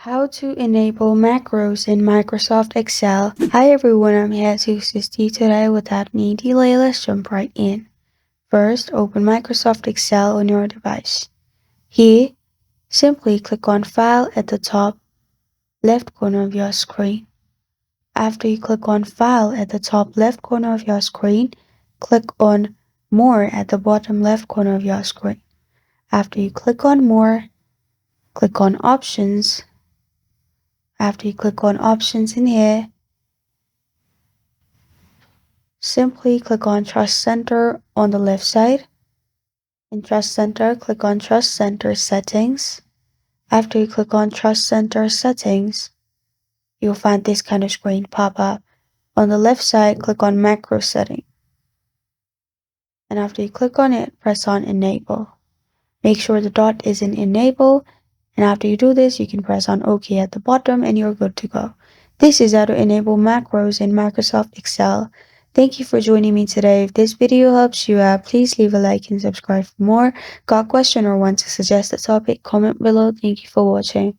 How to enable macros in Microsoft Excel. Hi everyone, I'm here to assist you today. Without any delay, let's jump right in. First, open Microsoft Excel on your device. Here, simply click on File at the top left corner of your screen. After you click on File at the top left corner of your screen, click on More at the bottom left corner of your screen. After you click on More, click on Options. After you click on Options in here, simply click on Trust Center on the left side. In Trust Center, click on Trust Center Settings. After you click on Trust Center Settings, you'll find this kind of screen pop up. On the left side, click on Macro Setting. And after you click on it, press on Enable. Make sure the dot is in Enable. And after you do this, you can press on OK at the bottom and you're good to go. This is how to enable macros in Microsoft Excel. Thank you for joining me today. If this video helps you out, please leave a like and subscribe for more. Got a question or want to suggest a topic? Comment below. Thank you for watching.